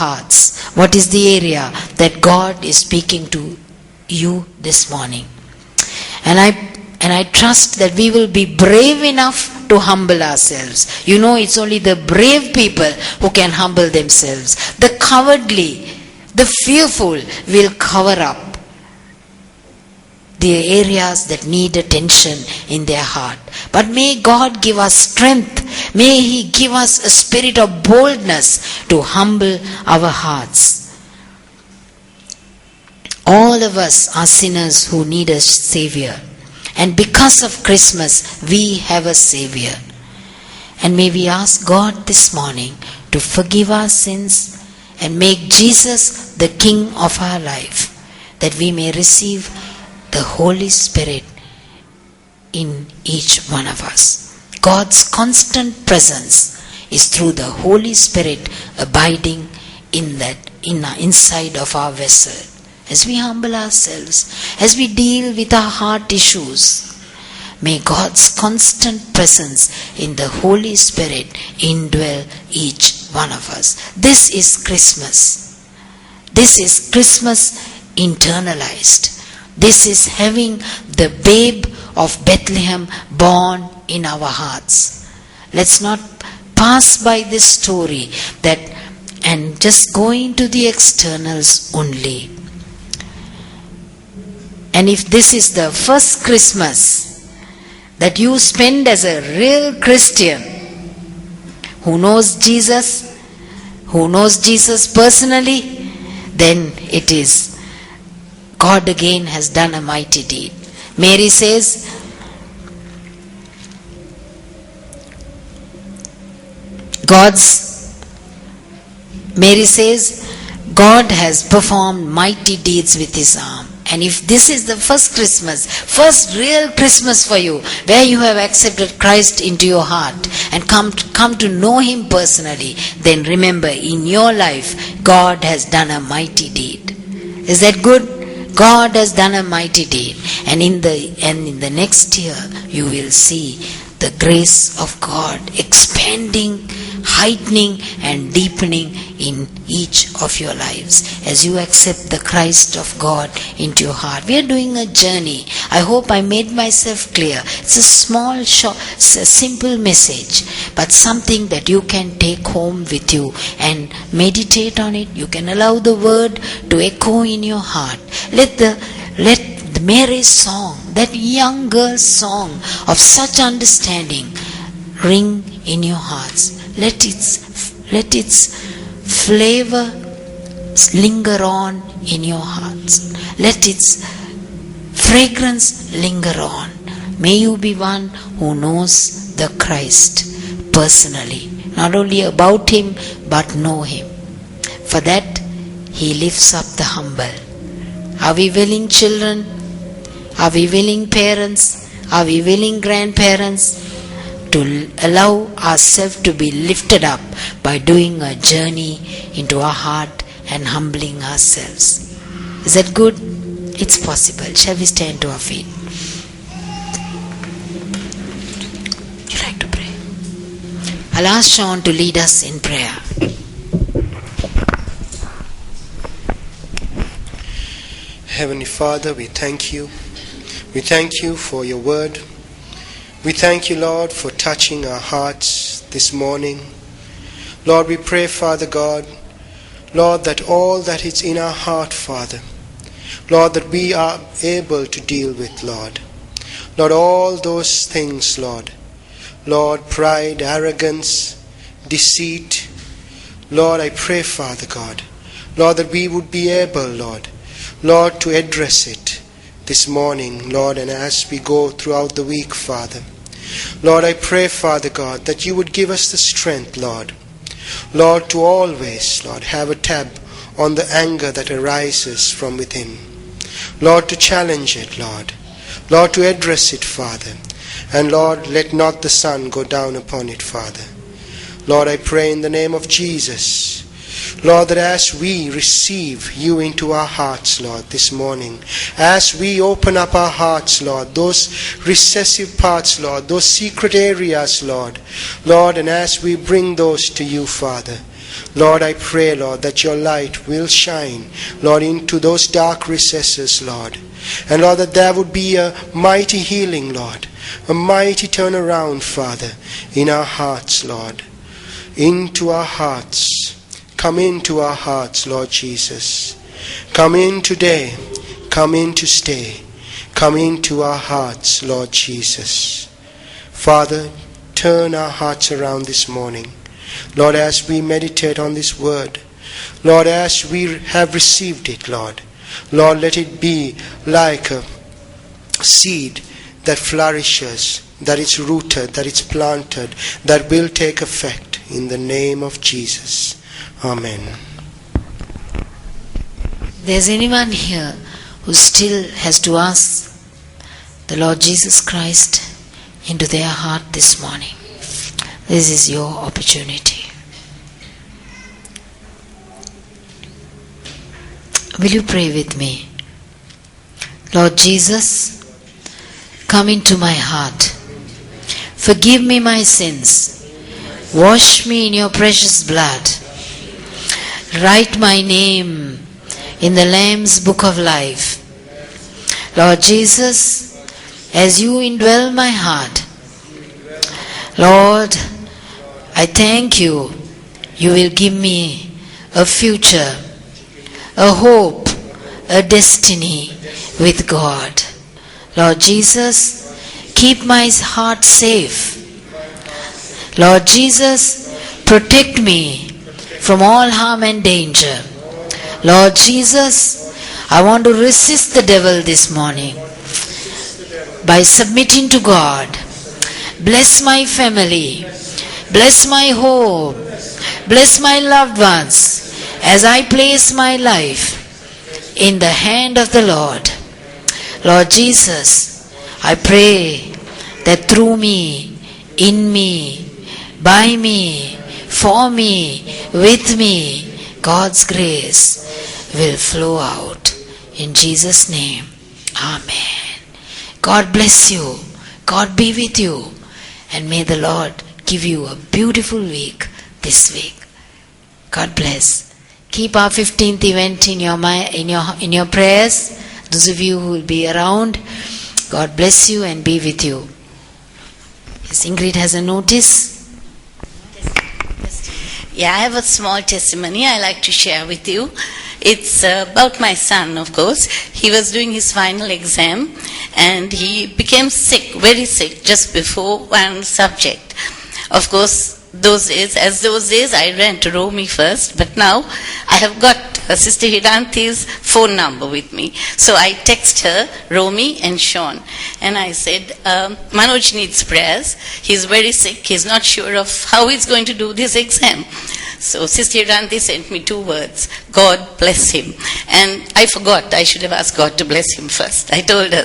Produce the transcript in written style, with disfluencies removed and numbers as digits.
hearts. What is the area that God is speaking to you this morning? And I trust that we will be brave enough to humble ourselves. You know, it's only the brave people who can humble themselves. The cowardly, the fearful will cover up the areas that need attention in their heart. But may God give us strength. May He give us a spirit of boldness to humble our hearts. All of us are sinners who need a Savior. And because of Christmas, we have a Savior. And may we ask God this morning to forgive our sins and make Jesus the King of our life, that we may receive the Holy Spirit in each one of us. God's constant presence is through the Holy Spirit abiding inside of our vessel. As we humble ourselves, as we deal with our heart issues, may God's constant presence in the Holy Spirit indwell each one of us. This is Christmas. This is Christmas internalized. This is having the babe of Bethlehem born in our hearts. Let's not pass by this story and just go into the externals only. And if this is the first Christmas that you spend as a real Christian who knows Jesus personally, then it is God again has done a mighty deed. Mary says, God has performed mighty deeds with His arm. And if this is the first Christmas, first real Christmas for you, where you have accepted Christ into your heart and come to know Him personally, then remember, in your life, God has done a mighty deed. Is that good? God has done a mighty deed. And in the next year, you will see the grace of God expanding, heightening and deepening in each of your lives as you accept the Christ of God into your heart. We are doing a journey. I hope I made myself clear. It's a small, short, simple message, but something that you can take home with you and meditate on it. You can allow the word to echo in your heart. Let Mary's song, that young girl's song of such understanding, ring in your hearts. Let its flavor linger on in your hearts. Let its fragrance linger on. May you be one who knows the Christ personally. Not only about Him, but know Him. For that, He lifts up the humble. Are we willing, children? Are we willing, parents? Are we willing, grandparents, to allow ourselves to be lifted up by doing a journey into our heart and humbling ourselves? Is that good? It's possible. Shall we stand to our feet? Would you like to pray? I'll ask Sean to lead us in prayer. Heavenly Father, we thank you. We thank you for your word. We thank you, Lord, for touching our hearts this morning. Lord, we pray, Father God, Lord, that all that is in our heart, Father, Lord, that we are able to deal with, Lord. Lord, all those things, Lord, pride, arrogance, deceit, Lord, I pray, Father God, Lord, that we would be able, Lord, to address it this morning, Lord, and as we go throughout the week, Father. Lord, I pray, Father God, that you would give us the strength, Lord, to always, Lord, have a tab on the anger that arises from within. Lord, to challenge it, Lord, to address it, Father. And Lord, let not the sun go down upon it, Father. Lord, I pray in the name of Jesus, Lord, that as we receive you into our hearts, Lord, this morning, as we open up our hearts, Lord, those recessive parts, Lord, those secret areas, Lord, and as we bring those to you, Father, Lord, I pray, Lord, that your light will shine, Lord, into those dark recesses, Lord. And Lord, that there would be a mighty healing, Lord, a mighty turnaround, Father, in our hearts, Lord. Into our hearts. Come into our hearts, Lord Jesus. Come in today. Come in to stay. Come into our hearts, Lord Jesus. Father, turn our hearts around this morning. Lord, as we meditate on this word, Lord, as we have received it, Lord, let it be like a seed that flourishes, that it's rooted, that it's planted, that will take effect in the name of Jesus. Amen. There's anyone here who still has to ask the Lord Jesus Christ into their heart this morning. This is your opportunity. Will you pray with me? Lord Jesus, come into my heart. Forgive me my sins. Wash me in your precious blood. Write my name in the Lamb's book of life. Lord Jesus, as you indwell my heart, Lord, I thank you. You will give me a future, a hope, a destiny with God. Lord Jesus, keep my heart safe. Lord Jesus, protect me from all harm and danger. Lord Jesus, I want to resist the devil this morning by submitting to God. Bless my family. Bless my home. Bless my loved ones as I place my life in the hand of the Lord. Lord Jesus, I pray that through me, in me, by me, for me, with me, God's grace will flow out. In Jesus' name, Amen. God bless you. God be with you. And may the Lord give you a beautiful week this week. God bless. Keep our 15th event in your prayers. Those of you who will be around, God bless you and be with you. Yes, Ingrid has a notice. Yeah, I have a small testimony I like to share with you. It's about my son, of course. He was doing his final exam and he became sick, very sick, just before one subject. Of course, those days I ran to Romy first, but now I have got Sister Hiranti's phone number with me. So I text her, Romy and Sean. And I said, Manoj needs prayers. He's very sick. He's not sure of how he's going to do this exam. So Sister Hiranti sent me 2 words, God bless him. And I forgot, I should have asked God to bless him first. I told her